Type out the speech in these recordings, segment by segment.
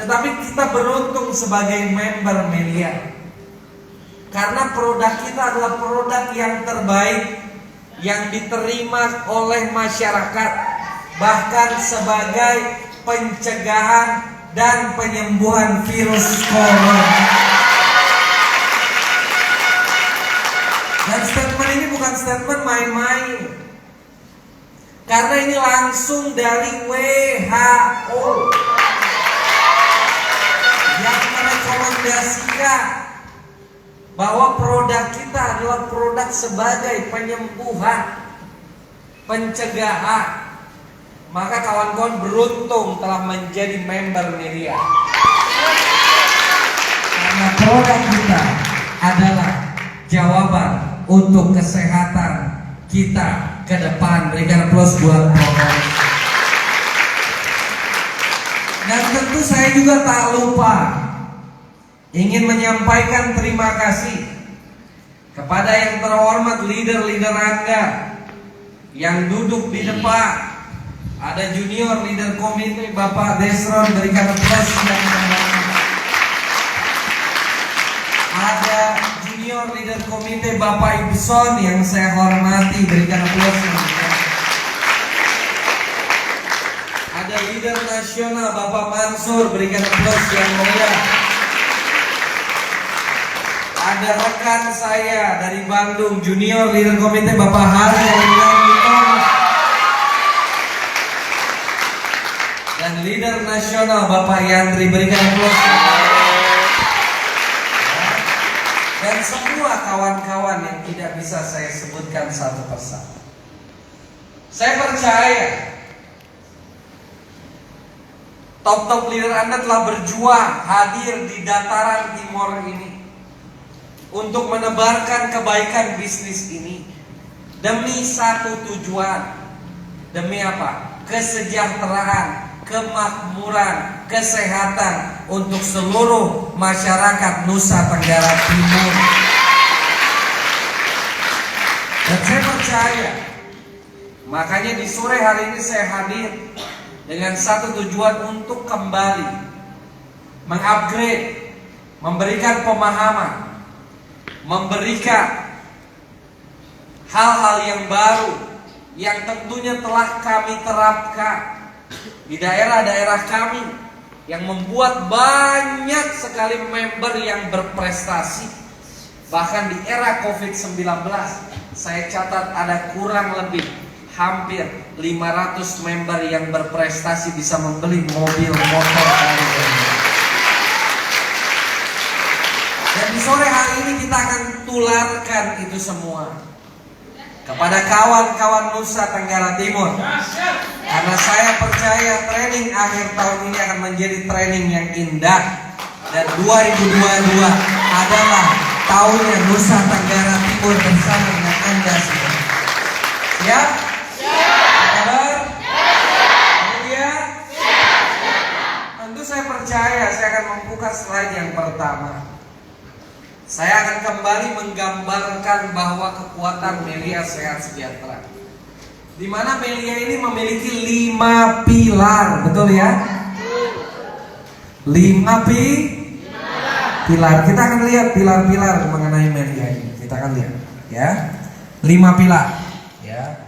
Tetapi kita beruntung sebagai member Melia, karena produk kita adalah produk yang terbaik, yang diterima oleh masyarakat, bahkan sebagai pencegahan dan penyembuhan virus corona. Dan statement ini bukan statement main-main, karena ini langsung dari WHO yang merekomendasikan bahwa produk kita adalah produk sebagai penyembuhan, pencegahan. Maka kawan-kawan beruntung telah menjadi member Melia, karena produk kita adalah jawaban untuk kesehatan kita ke depan. Berikan plus buat produk. Dan tentu saya juga tak lupa ingin menyampaikan terima kasih kepada yang terhormat leader-leader Anda yang duduk di depan. Ada junior leader komite Bapak Desron, berikan plus yang terhormat. Ada junior leader komite Bapak Ibson yang saya hormati, berikan plus yang terhormat. Ada leader nasional Bapak Mansur, berikan plus yang meriah. Ada rekan saya dari Bandung, junior leader komite Bapak Hari dan leader nasional Bapak Yandri, berikan aplaus. Dan semua kawan-kawan yang tidak bisa saya sebutkan satu persatu. Saya percaya top-top leader Anda telah berjuang hadir di dataran timur ini untuk menebarkan kebaikan bisnis ini demi satu tujuan. Demi apa? Kesejahteraan, kemakmuran, kesehatan untuk seluruh masyarakat Nusa Tenggara Timur. Dan saya percaya, makanya di sore hari ini saya hadir dengan satu tujuan untuk kembali mengupgrade, memberikan pemahaman, memberikan hal-hal yang baru yang tentunya telah kami terapkan di daerah-daerah kami, yang membuat banyak sekali member yang berprestasi. Bahkan di era COVID-19 saya catat ada kurang lebih hampir 500 member yang berprestasi bisa membeli mobil motor kali ini. Dan di sore hari ini kita akan tularkan itu semua kepada kawan-kawan Nusa Tenggara Timur. Karena saya percaya training akhir tahun ini akan menjadi training yang indah. Dan 2022 adalah tahunnya Nusa Tenggara Timur bersama dengan Anda semua. Siap? Kabar? Kemudian? Tentu saya percaya saya akan membuka slide yang pertama. Saya akan kembali menggambarkan bahwa kekuatan Melia Sehat Sejahtera, di mana Melia ini memiliki 5 pilar, betul ya? 5 pilar. Kita akan lihat pilar-pilar mengenai Melia ini. Kita akan lihat, ya. 5 pilar, ya.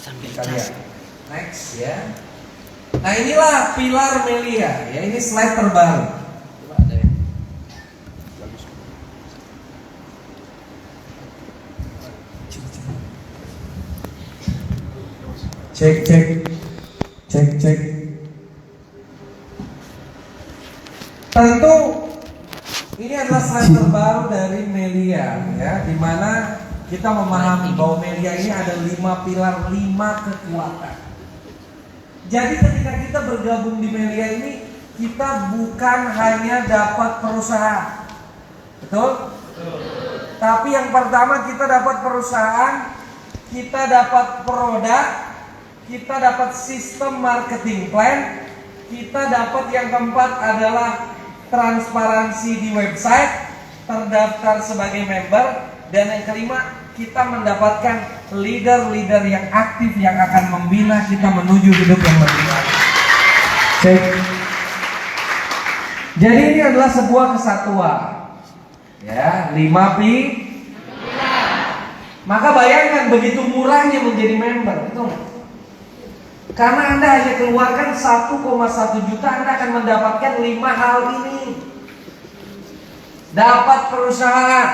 Kita lihat. Next, ya. Nah, inilah pilar Melia, ya. Ini slide terbaru. Cek. Tentu ini adalah slide terbaru dari Melia, ya, di mana kita memahami bahwa Melia ini ada 5 pilar, 5 kekuatan. Jadi ketika kita bergabung di Melia ini, kita bukan hanya dapat perusahaan, betul? Tapi yang pertama kita dapat perusahaan, kita dapat produk, kita dapat sistem marketing plan, kita dapat yang keempat adalah transparansi di website, terdaftar sebagai member, dan yang kelima kita mendapatkan leader-leader yang aktif yang akan membina kita menuju hidup yang lebih baik. Cek. Jadi ini adalah sebuah kesatuan. Ya, 5 pi. Maka bayangkan begitu murahnya menjadi member, betul nggak? Karena Anda hanya keluarkan 1,1 juta, Anda akan mendapatkan 5 hal ini. Dapat perusahaan,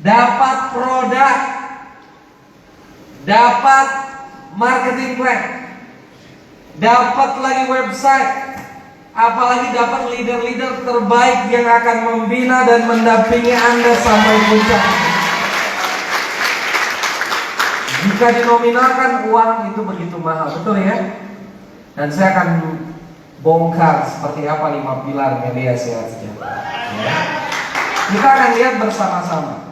dapat produk, dapat marketing plan, dapat lagi website, apalagi dapat leader-leader terbaik yang akan membina dan mendampingi Anda sampai puncak. Jika dinominalkan uang itu begitu mahal, betul ya? Dan saya akan bongkar seperti apa 5 pilar media sehat sejahtera. Ya. Kita akan lihat bersama-sama.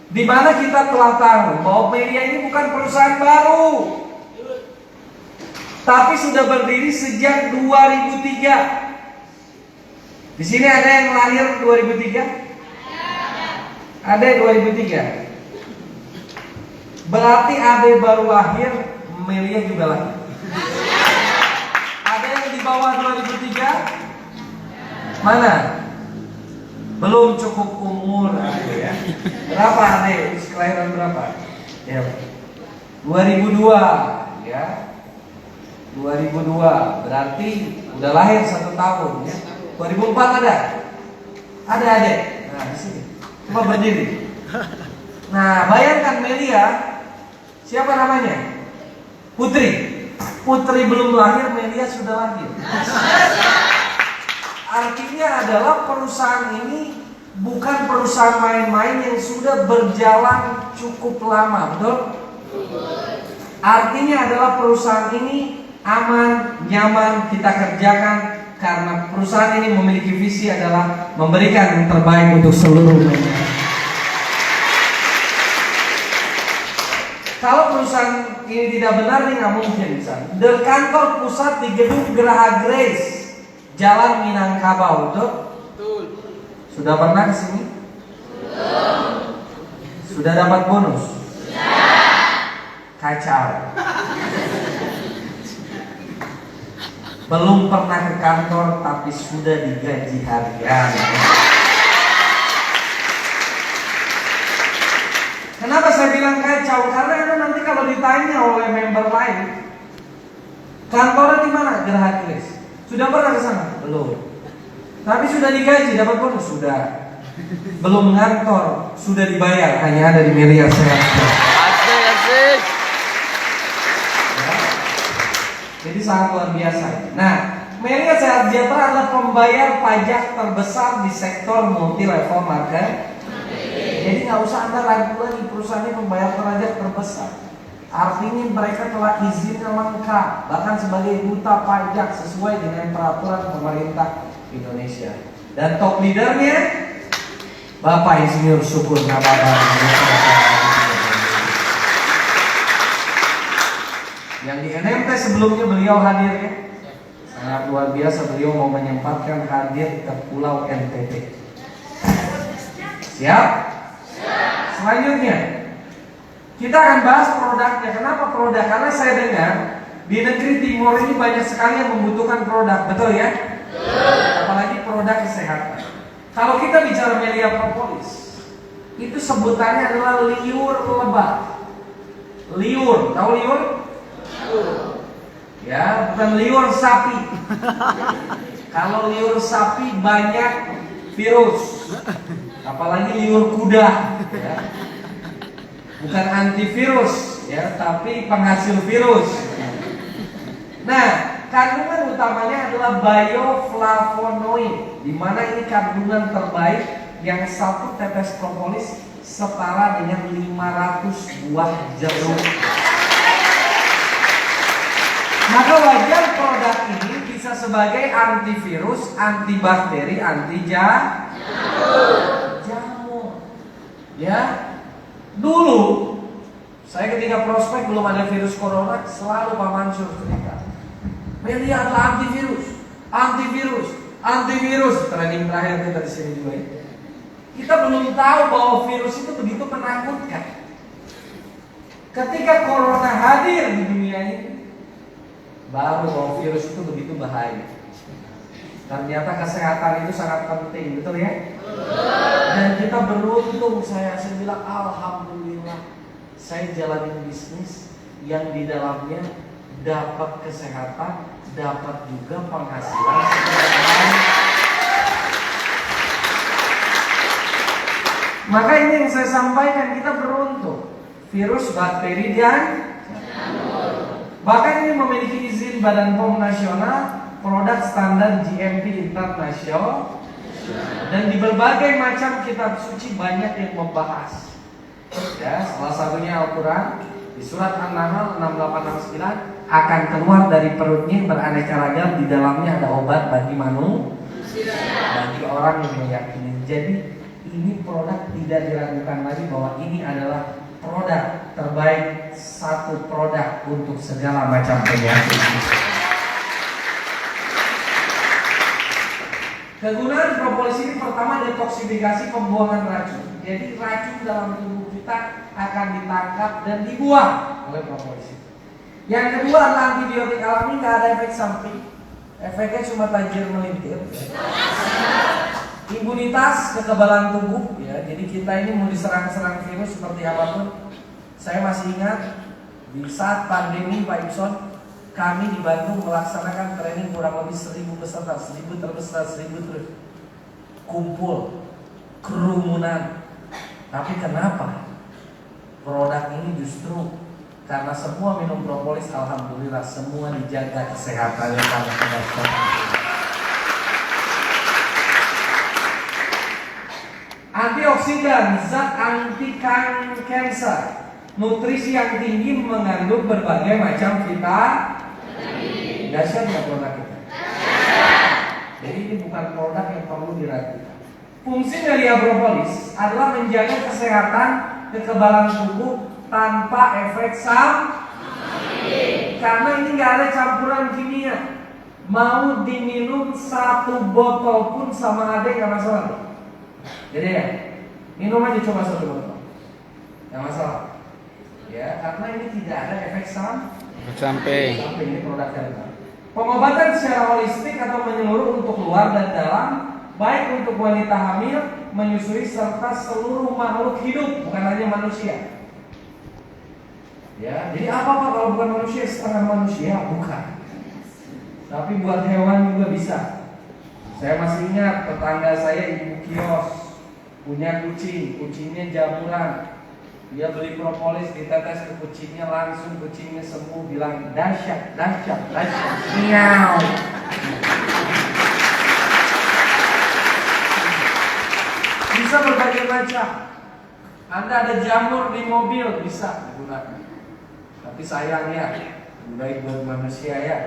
Di mana kita telah tahu bahwa media ini bukan perusahaan baru, tapi sudah berdiri sejak 2003. Di sini ada yang lahir 2003? Ada 2003. Berarti Ade baru lahir, Melia juga lahir. Ada yang di bawah 2003? Mana? Belum cukup umur Ade ya. Berapa Ade? Kelahiran berapa? Ya. 2002 ya. 2002 berarti udah lahir 1 tahun ya. 2004 ada? Ada Ade. Nah, di sini. Coba berdiri. Nah, bayangkan Melia. Siapa namanya? Putri. Putri belum lahir, Melia sudah lahir. Artinya adalah perusahaan ini bukan perusahaan main-main yang sudah berjalan cukup lama, betul? Artinya adalah perusahaan ini aman, nyaman kita kerjakan karena perusahaan ini memiliki visi adalah memberikan yang terbaik untuk seluruh dunia. Kalau perusahaan ini tidak benar, ini nggak mungkin bisa. Kantor pusat di gedung Geraha Grace, Jalan Minangkabau, betul? Sudah pernah ke sini? Sudah dapat bonus? Kacau. Belum pernah ke kantor tapi sudah digaji harian. Kenapa saya bilang kacau? Karena itu nanti kalau ditanya oleh member lain, kantornya di mana? Geraha Grace. Sudah pernah ke sana? Belum. Tapi sudah digaji, dapat bonus? Sudah. Belum ngantor, sudah dibayar, hanya ada di Melia Sehat. Asik. Ya. Jadi sangat luar biasa. Nah, Melia Sehat Sejahtera adalah pembayar pajak terbesar di sektor multi level market. Jadi nggak usah Anda ragu lagi, perusahaannya membayar pajak terbesar. Artinya mereka telah izinnya lengkap, bahkan sebagai duta pajak sesuai dengan peraturan pemerintah Indonesia. Dan top leadernya Bapak Insinyur Syukur Nababan. Yang di NMT sebelumnya beliau hadir ya. Sangat luar biasa, beliau mau menyempatkan hadir ke Pulau NTT. Siap? Selanjutnya kita akan bahas produknya. Kenapa produk? Karena saya dengar di negeri timur ini banyak sekali yang membutuhkan produk, betul ya? Apalagi produk kesehatan. Kalau kita bicara Melia Propolis, itu sebutannya adalah liur lebah. Liur, tahu liur? Ya, bukan liur sapi. Kalau liur sapi banyak virus. Apalagi liur kuda ya. Bukan antivirus ya, tapi penghasil virus. Nah, kandungan utamanya adalah bioflavonoid, di mana ini kandungan terbaik yang 1 tetes propolis setara dengan 500 buah jeruk. Maka wajar produk ini bisa sebagai antivirus, antibakteri, jamur. Ya, dulu saya ketika prospek belum ada virus corona, selalu Pak Mansur cerita, Melia adalah antivirus. Training terakhir kita di sini juga ya. Kita belum tahu bahwa virus itu begitu menakutkan. Ketika corona hadir di dunia ini, baru bahwa virus itu begitu bahaya. Ternyata kesehatan itu sangat penting, betul ya? Dan kita beruntung, saya bilang alhamdulillah saya jalanin bisnis yang di dalamnya dapat kesehatan, dapat juga penghasilan secara lain. Maka ini yang saya sampaikan, kita beruntung. Virus, bakteri, dan bahkan ini memiliki izin Badan POM nasional, produk standar GMP internasional, dan di berbagai macam kitab suci banyak yang membahas. Ya, salah satunya Al-Quran di surat An-Nahl 6869 akan keluar dari perutnya beraneka ragam, di dalamnya ada obat bagi manusia, bagi orang yang meyakini. Jadi ini produk tidak diragukan lagi bahwa ini adalah produk terbaik, satu produk untuk segala macam penyakit. Kegunaan propolis ini pertama detoksifikasi, pembuangan racun. Jadi racun dalam tubuh kita akan ditangkap dan dibuang oleh propolis. Yang kedua adalah antibiotik alami, nggak ada efek samping. Efeknya cuma tajir melintir. Imunitas, kekebalan tubuh, ya. Jadi kita ini mau diserang-serang virus seperti apapun. Saya masih ingat di saat pandemi Pak Ibson, kami di Bandung melaksanakan training kurang lebih 1000 peserta, 1000 terbesar, 1000 terus kumpul, kerumunan. Tapi kenapa produk ini justru karena semua minum propolis, alhamdulillah semua dijaga kesehatannya karena kedokteran. Antioksidan, zat anti kanker, nutrisi yang tinggi mengandung berbagai macam vitamin. Dahsyat nggak produk kita? Jadi ini bukan produk yang perlu diragukan. Fungsi dari propolis adalah menjaga kesehatan kekebalan tubuh tanpa efek samping. Karena ini nggak ada campuran kimia. Mau diminum 1 botol pun sama adek nggak masalah. Jadi ya, minum aja coba 1 botol, nggak masalah. Ya, karena ini tidak ada efek samping. Ini produk herbal. Pengobatan secara holistik atau menyeluruh untuk luar dan dalam, baik untuk wanita hamil, menyusui serta seluruh makhluk hidup, bukan hanya manusia. Ya, jadi apa Pak kalau bukan manusia, setengah manusia? Bukan. Tapi buat hewan juga bisa. Saya masih ingat tetangga saya ibu kios punya kucing, kucingnya jamuran. Dia beli propolis, ditetes ke kucingnya, langsung kucingnya sembuh, bilang dahsyat, dahsyat, dahsyat. Miau. Bisa berbagai macam. Anda ada jamur di mobil, bisa digunakan. Tapi sayang ya, baik buat manusia ya.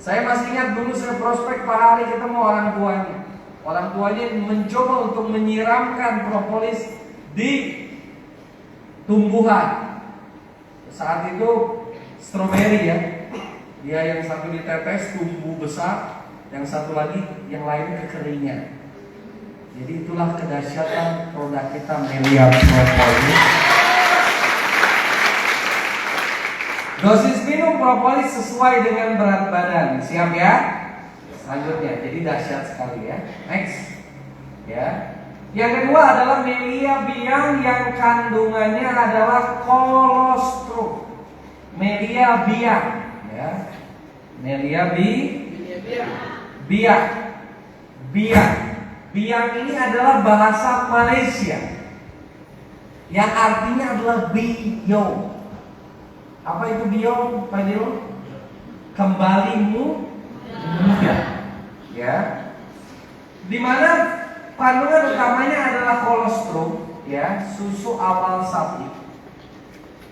Saya masih ingat dulu saya prospek Pak Hari ketemu orang tuanya. Orang tuanya mencoba untuk menyiramkan propolis di tumbuhan. Saat itu stroberi ya. Dia yang satu ditetes tumbuh besar, yang satu lagi yang lain kekeringan. Jadi itulah kedahsyatan produk kita Melia Propolis. Dosis minum propolis sesuai dengan berat badan. Siap ya? Selanjutnya, jadi dahsyat sekali ya. Next. Ya. Yang kedua adalah Melia biang yang kandungannya adalah kolostrum. Melia biang, ya. Melia biang. Biang ini adalah bahasa Malaysia yang artinya adalah biong. Apa itu biong, Pak Dilo? Kembalimu muda, ya. Dimana kandungan utamanya adalah kolostrum, ya, susu awal sapi,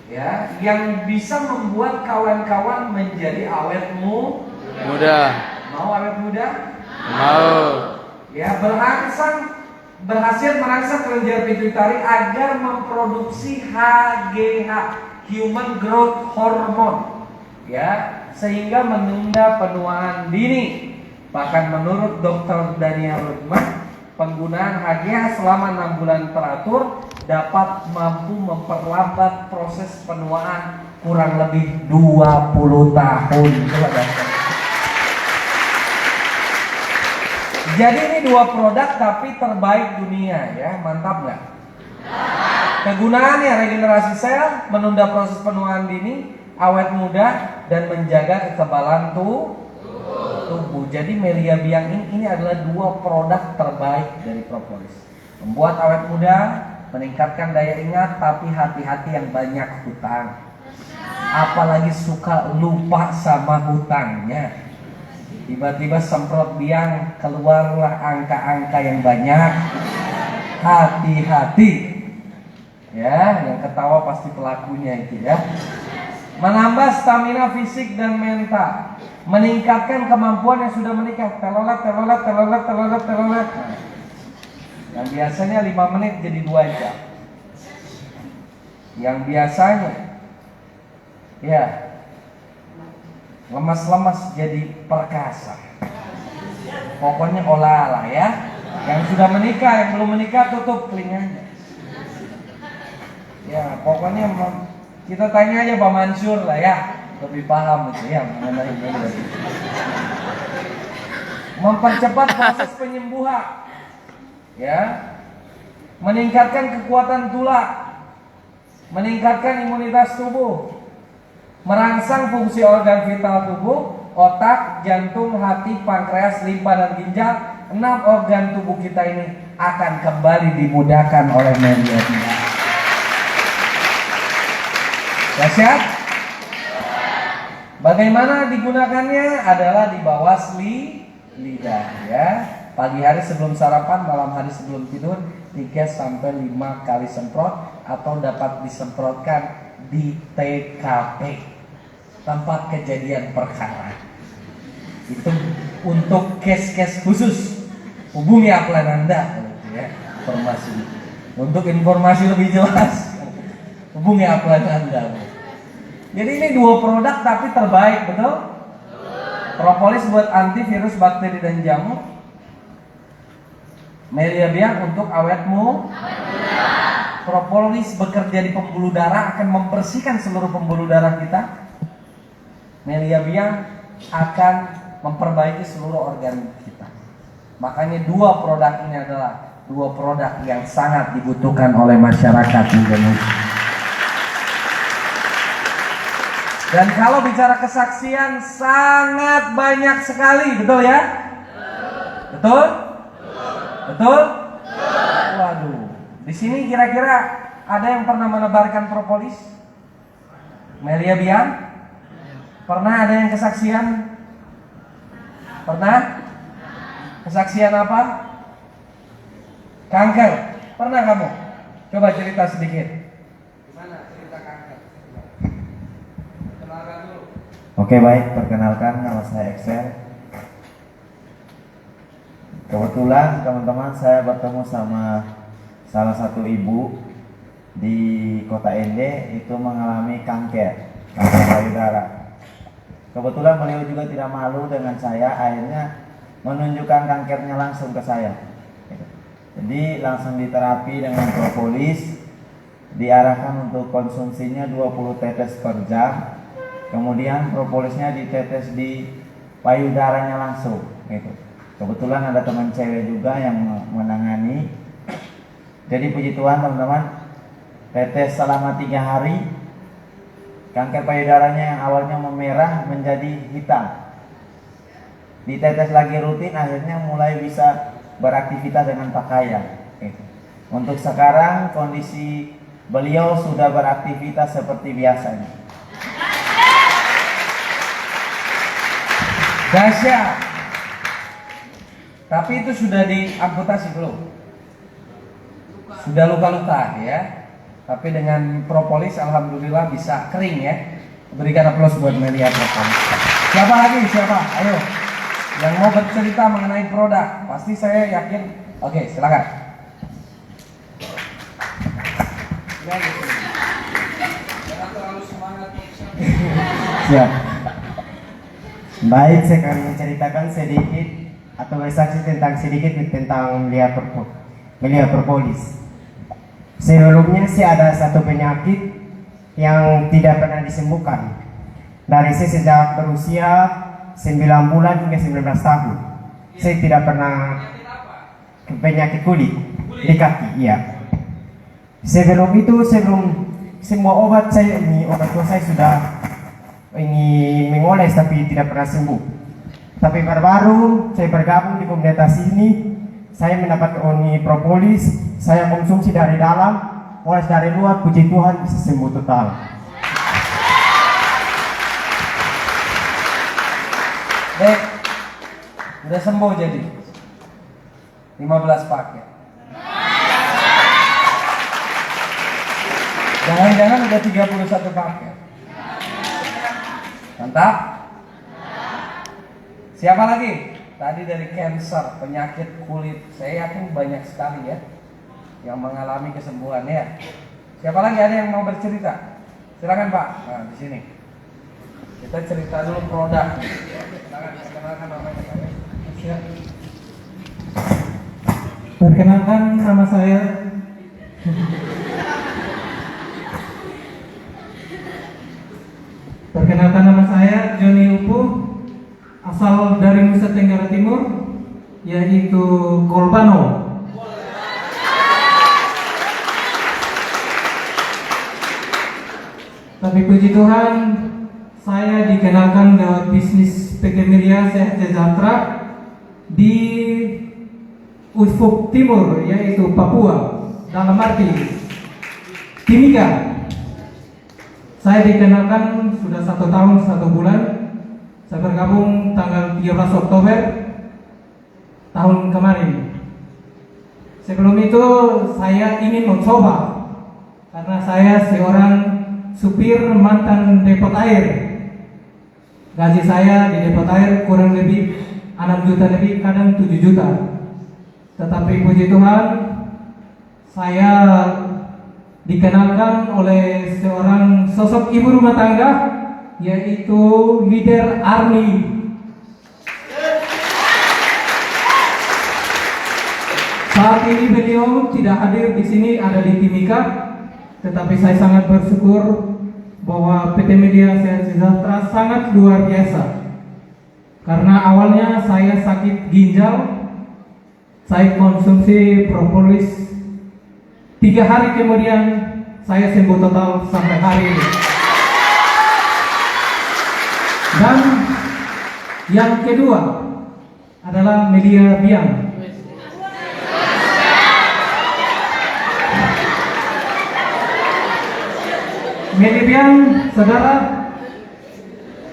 ya, yang bisa membuat kawan-kawan menjadi awet muda. Mau awet muda? Mau. Ya, berhasil merangsang kelenjar pituitari agar memproduksi HGH, Human Growth Hormone, ya, sehingga menunda penuaan dini. Bahkan menurut Dr. Daniel Rudman, penggunaan HGH selama 6 bulan teratur dapat mampu memperlambat proses penuaan kurang lebih 20 tahun. Coba daftar. Jadi ini dua produk tapi terbaik dunia ya, mantap nggak? Kegunaannya regenerasi sel, menunda proses penuaan dini, awet muda, dan menjaga kekebalan tubuh. Jadi Melia Biang ini adalah dua produk terbaik dari propolis. Membuat awet muda, meningkatkan daya ingat, tapi hati-hati yang banyak hutang. Apalagi suka lupa sama hutangnya. Tiba-tiba semprot biang, keluarlah angka-angka yang banyak. Hati-hati. Ya, yang ketawa pasti pelakunya itu ya. Menambah stamina fisik dan mental, meningkatkan kemampuan yang sudah menikah. Telolet. Yang biasanya 5 menit jadi 2 jam. Yang biasanya ya lemas-lemas jadi perkasa. Pokoknya olah ya. Yang sudah menikah, yang belum menikah tutup telinganya. Ya, pokoknya kita tanya aja Pak Mansur lah ya, lebih paham itu ya mengenai ini. Mempercepat proses penyembuhan, ya, meningkatkan kekuatan tulang, meningkatkan imunitas tubuh, merangsang fungsi organ vital tubuh, otak, jantung, hati, pankreas, limpa dan ginjal. 6 organ tubuh kita ini akan kembali dimudahkan oleh Melia Biang. Dahsyat. Bagaimana digunakannya adalah di bawah lidah ya. Pagi hari sebelum sarapan, malam hari sebelum tidur 3-5 kali semprot, atau dapat disemprotkan di TKP, tempat kejadian perkara. Itu untuk case-case khusus. Hubungi upline Anda ya, informasi. Untuk informasi lebih jelas, hubungi upline Anda. Jadi ini dua produk tapi terbaik, betul? Propolis buat antivirus bakteri dan jamur. Melia Biang untuk awetmu. Propolis bekerja di pembuluh darah, akan membersihkan seluruh pembuluh darah kita. Melia Biang akan memperbaiki seluruh organ kita. Makanya dua produk ini adalah dua produk yang sangat dibutuhkan oleh masyarakat Indonesia. Dan kalau bicara kesaksian sangat banyak sekali, betul ya? Betul? Betul? Waduh, di sini kira-kira ada yang pernah menebarkan propolis? Melia Biang? Pernah ada yang kesaksian? Pernah? Kesaksian apa? Kanker. Pernah kamu? Coba cerita sedikit. Gimana cerita kanker? Kenalkan dulu. Oke, baik, perkenalkan, nama saya Excel. Kebetulan teman-teman saya bertemu sama salah satu ibu di kota Ende, itu mengalami kanker payudara. Kebetulan beliau juga tidak malu dengan saya, akhirnya menunjukkan kankernya langsung ke saya. Jadi langsung diterapi dengan propolis, diarahkan untuk konsumsinya 20 tetes per jam. Kemudian propolisnya ditetes di payudaranya langsung gitu. Kebetulan ada teman cewek juga yang menangani. Jadi puji Tuhan teman-teman, tetes selama 3 hari, kanker payudaranya yang awalnya memerah menjadi hitam. Ditetes lagi rutin, akhirnya mulai bisa beraktivitas dengan pakaian. Untuk sekarang kondisi beliau sudah beraktivitas seperti biasanya. Dahsyat. Tapi itu sudah diamputasi belum? Sudah luka-luka ya. Tapi dengan propolis alhamdulillah bisa kering ya. Berikan aplaus buat Melia Propolis. Siapa lagi? Siapa? Ayo. Yang mau bercerita mengenai produk, pasti saya yakin. Oke, silakan. Jangan terlalu semangat. Siap. Baik, saya akan menceritakan sedikit atau bersaksi tentang Melia Propolis. Sebelumnya sih ada satu penyakit yang tidak pernah disembuhkan. Dari saya sejak berusia 9 bulan hingga 19 tahun. Saya tidak pernah penyakit kulit di kaki, iya. Sebelum itu, sebelum semua obat tua saya sudah mengoles tapi tidak pernah sembuh. Tapi baru-baru saya bergabung di komunitas ini, saya mendapat propolis, saya konsumsi dari dalam, oles dari luar, puji Tuhan bisa sembuh total. Baik, udah sembuh jadi 15 paket. Jangan-jangan udah 31 paket. Mantap. Siapa lagi? Tadi dari cancer, penyakit kulit. Saya yakin banyak sekali ya yang mengalami kesembuhan ya. Siapa lagi, ada yang mau bercerita? Silakan Pak. Nah, di sini. Kita cerita dulu produk. Silakan perkenalkan namanya. Perkenalkan nama saya Joni Upu, asal dari Nusa Tenggara Timur, yaitu Kolbano. Tapi puji Tuhan, saya dikenalkan lewat bisnis PT Milia Sehat Sejahtera di Ufuk Timur, yaitu Papua, dalam arti Timika. Saya dikenalkan sudah 1 tahun 1 bulan. Saya bergabung tanggal 13 Oktober tahun kemarin. Sebelum itu saya ingin mencoba, karena saya seorang supir mantan depot air. Gaji saya di depot air kurang lebih 6 juta lebih, kadang 7 juta. Tetapi puji Tuhan, saya dikenalkan oleh seorang sosok ibu rumah tangga, yaitu leader Army. Saat ini beliau tidak hadir di sini, ada di Timika, tetapi saya sangat bersyukur bahwa PT Media Sehat Sejahtera sangat luar biasa. Karena awalnya saya sakit ginjal, saya konsumsi propolis, 3 hari kemudian saya sembuh total sampai hari ini. Dan yang kedua adalah Media Biang. Media Biang, saudara,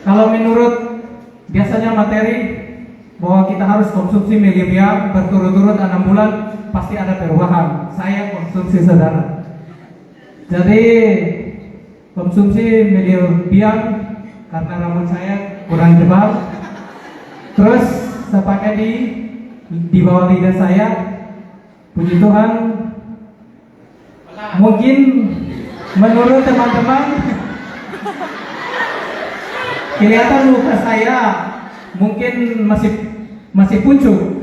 kalau menurut biasanya materi bahwa kita harus konsumsi Media Biang berturut-turut 6 bulan, pasti ada perubahan. Saya konsumsi, saudara. Jadi konsumsi Media Biang karena rambut saya kurang tebal. Terus saya pakai di bawah lidah saya. Puji Tuhan, mungkin menurut teman-teman kelihatan muka saya mungkin masih pucuk.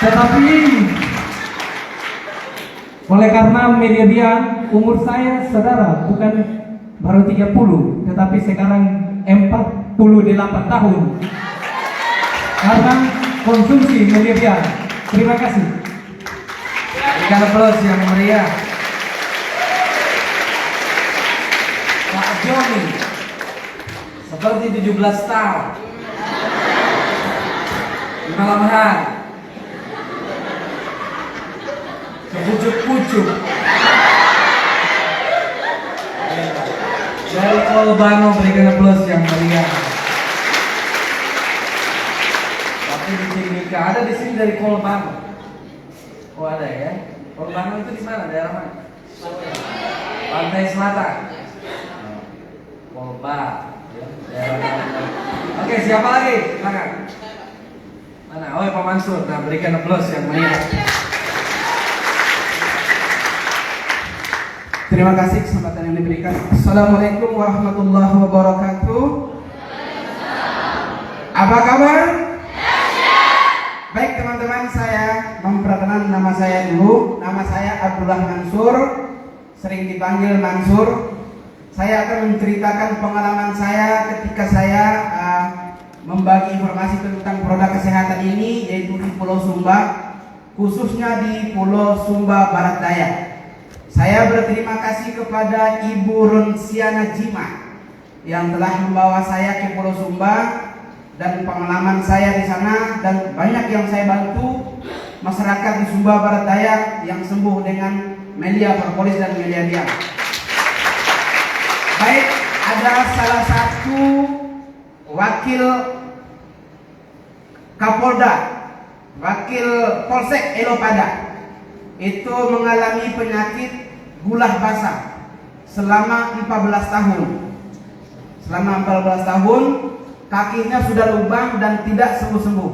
Tetapi oleh karena Media Biang, umur saya, saudara, bukan baru 30, tetapi sekarang 48 tahun karena konsumsi Media Biang. Terima kasih. Berikan aplaus yang meriah. Pak Joni, seperti 17 tahun di malam hari, kepucuk-pucuk dari Kolbano. Berikan aplaus yang meriah. Tapi di Timika, ada di sini dari Kolbano. Oh ada ya. Kolbano itu di mana? Daerah mana? Pantai Selatan. Kolba. Daerah mana? Oke, siapa lagi? Silakan. Mana? Oh, Pak Mansur. Nah, berikan aplaus yang meriah. Terima kasih kesempatan yang diberikan. Assalamualaikum warahmatullahi wabarakatuh. Apa kabar? Baik teman-teman, saya memperkenalkan nama saya dulu. Nama saya Abdullah Mansur, sering dipanggil Mansur. saya akan menceritakan pengalaman saya ketika saya membagi informasi tentang produk kesehatan ini, yaitu di Pulau Sumba, khususnya di Pulau Sumba Barat Daya. Saya berterima kasih kepada Ibu Ronsiana Jima yang telah membawa saya ke Pulau Sumba, dan pengalaman saya di sana dan banyak yang saya bantu masyarakat di Sumba Barat Daya yang sembuh dengan melia propolis dan melia biang. Baik, ada salah satu wakil Kapolda, wakil Polsek Elopada, itu mengalami penyakit gulah basah selama 14 tahun. Selama 14 tahun kakinya sudah lubang dan tidak sembuh-sembuh.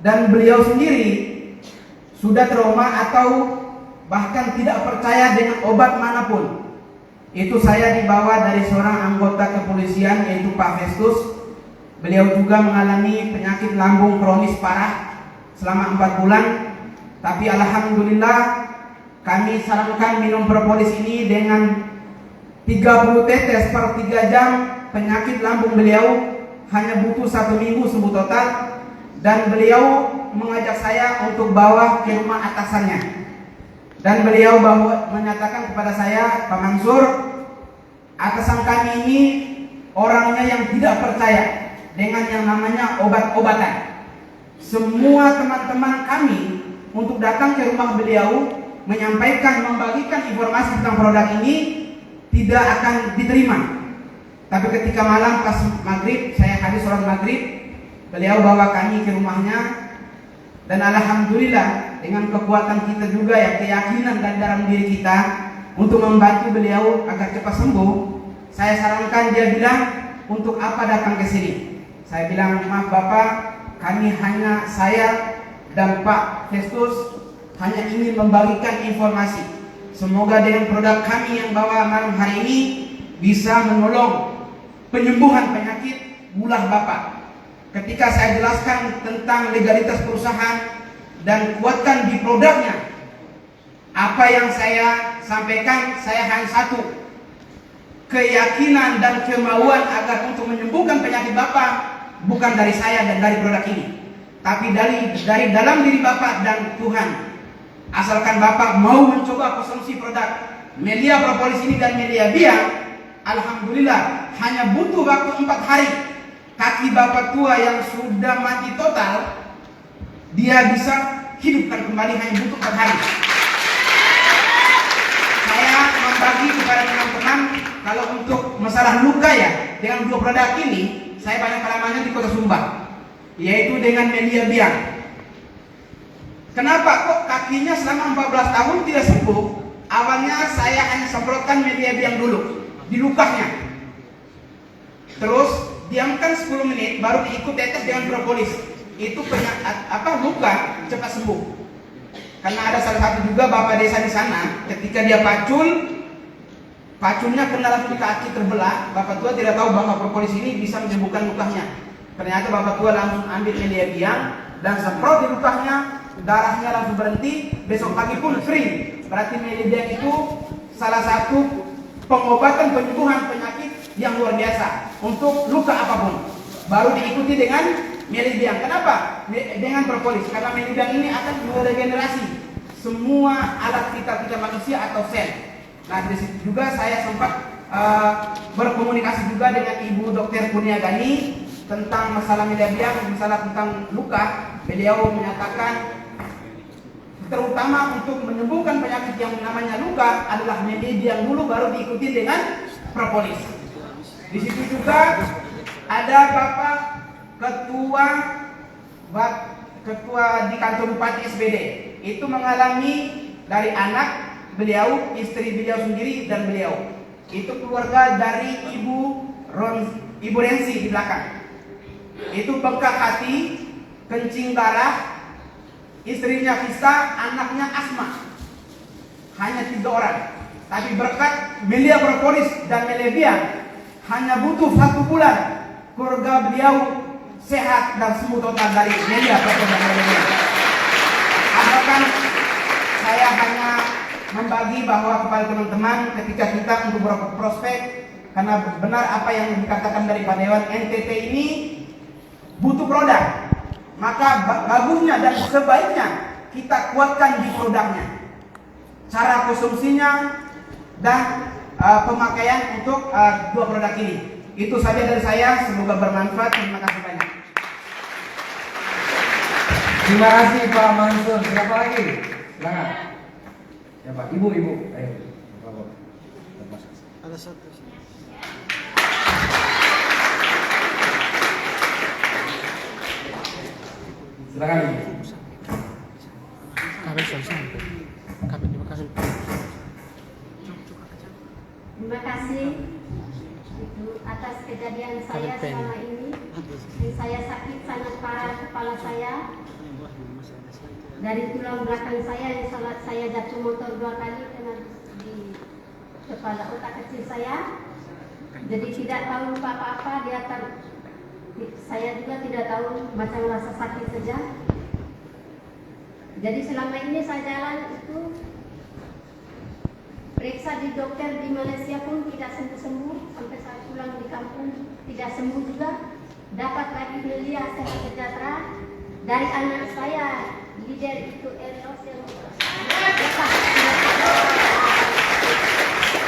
Dan beliau sendiri sudah trauma atau bahkan tidak percaya dengan obat manapun. Itu saya dibawa dari seorang anggota kepolisian, yaitu Pak Festus. Beliau juga mengalami penyakit lambung kronis parah selama 4 bulan. Tapi alhamdulillah kami sarankan minum propolis ini dengan 30 tetes per 3 jam. Penyakit lambung beliau hanya butuh 1 minggu sembuh total. Dan beliau mengajak saya untuk bawa ke rumah atasannya. Dan beliau menyatakan kepada saya, Pak Mansur, atasan kami ini orangnya yang tidak percaya dengan yang namanya obat-obatan. Semua teman-teman kami untuk datang ke rumah beliau menyampaikan, membagikan informasi tentang produk ini tidak akan diterima. Tapi ketika malam pas maghrib, saya habis sholat maghrib, beliau bawa kami ke rumahnya. Dan alhamdulillah dengan kekuatan kita juga ya, keyakinan dari dalam diri kita untuk membantu beliau agar cepat sembuh. Saya sarankan, dia bilang, untuk apa datang ke sini? Saya bilang, maaf Bapak, saya dan Pak Festus hanya ingin membagikan informasi. Semoga dengan produk kami yang bawa malam hari ini bisa menolong penyembuhan penyakit gulah Bapak. Ketika saya jelaskan tentang legalitas perusahaan dan kuatkan di produknya, apa yang saya sampaikan, saya hanya satu, keyakinan dan kemauan agar untuk menyembuhkan penyakit Bapak bukan dari saya dan dari produk ini, tapi dari dalam diri Bapak dan Tuhan. Asalkan Bapak mau mencoba konsumsi produk melia propolis ini dan melia biang, alhamdulillah hanya butuh waktu 4 hari. Kaki Bapak tua yang sudah mati total, dia bisa hidupkan kembali hanya butuh 4 hari. Saya membagi kepada teman-teman, kalau untuk masalah luka ya, dengan 2 produk ini, saya banyak pengalamannya di Kota Sumba, yaitu dengan melia biang. Kenapa kok kakinya selama 14 tahun tidak sembuh? Awalnya saya hanya semprotkan melia biang dulu di lukanya. Terus diamkan 10 menit baru diikut tetes dengan propolis. Itu luka cepat sembuh. Karena ada salah satu juga bapak desa di sana, ketika dia pacunnya kena langsung di kaki terbelah. Bapak tua tidak tahu bahwa propolis ini bisa menyembuhkan lukanya. Ternyata bapak tua langsung ambil melia biang dan semprot di lukanya, darahnya langsung berhenti. Besok pagi pun kering. Berarti melia biang itu salah satu pengobatan penyembuhan penyakit yang luar biasa untuk luka apapun. Baru diikuti dengan melia biang. Kenapa? Dengan propolis. Karena melia biang ini akan meregenerasi semua alat vital kita manusia atau sel. Nah, di situ juga saya sempat berkomunikasi juga dengan Ibu Dr. Kurnia Gani tentang masalah melia biang, masalah tentang luka. Beliau menyatakan terutama untuk menyembuhkan penyakit yang namanya luka adalah melia biang dulu, baru diikuti dengan propolis. Di situ juga ada Bapak ketua di kantor Bupati SBD. Itu mengalami dari anak beliau, istri beliau sendiri dan beliau. Itu keluarga dari Ibu Rensi di belakang. Itu bengkak hati, kencing darah, istrinya Vista, anaknya asma. Hanya 3 orang. Tapi berkat melia propolis dan melia biang, hanya butuh 1 bulan keluarga beliau sehat dan sembuh total dari melia propolis dan melia biang. Asalkan saya hanya membagi bahwa kepada teman-teman, ketika kita untuk berprospek karena benar apa yang dikatakan dari Pak Dewan, NTT ini butuh produk. Maka bagusnya dan sebaiknya kita kuatkan di produknya, cara konsumsinya dan pemakaian untuk dua produk ini. Itu saja dari saya, semoga bermanfaat. Terima kasih banyak. Terima kasih Pak Mansur. Siapa lagi? Silakan. Siapa? Ibu. Ayo. Ada satu. Silakan Ibu. Terima kasih Ibu atas kejadian saya selama ini. Saya sakit sangat parah kepala saya. Dari tulang belakang saya yang saya jatuh motor 2 kali kena di kepala otak kecil saya. Jadi tidak tahu apa-apa saya juga tidak tahu, macam rasa sakit saja. Jadi selama ini saya jalan itu periksa di dokter di Malaysia pun tidak sembuh-sembuh, sampai saya pulang di kampung tidak sembuh juga. Dapat lagi beli sehat sejahtera dari anak saya, leader itu Eros yang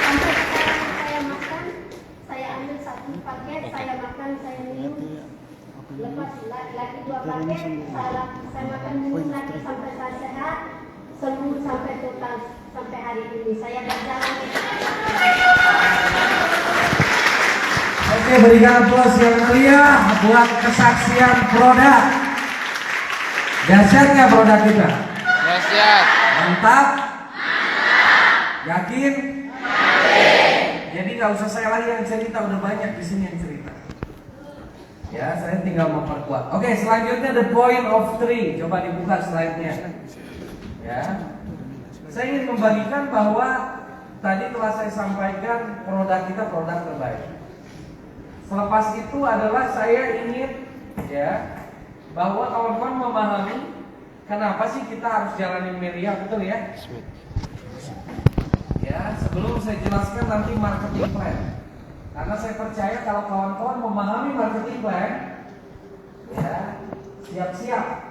sampai sekarang saya makan, saya ambil 1 paket, saya makan, saya minum. Lepas lagi 2 paket, saya makan minum lagi sampai saya sehat, sembuh sampai total sampai hari ini. Saya berjalan. Oke, berikan aplaus yang meriah buat kesaksian produk. Dahsyat nggak produk kita? Dahsyat. Mantap? Yakin? Jadi nggak usah saya lagi yang cerita, udah banyak di sini yang cerita. Ya, saya tinggal memperkuat. Oke, selanjutnya the point of 3. Coba dibuka slide-nya. Ya. Saya ingin membagikan bahwa tadi telah saya sampaikan produk kita produk terbaik. Selepas itu adalah saya ingin bahwa kawan-kawan memahami kenapa sih kita harus jalanin Meriah, betul ya? Ya, sebelum saya jelaskan nanti marketing plan. Karena saya percaya kalau kawan-kawan memahami marketing plan, ya, siap-siap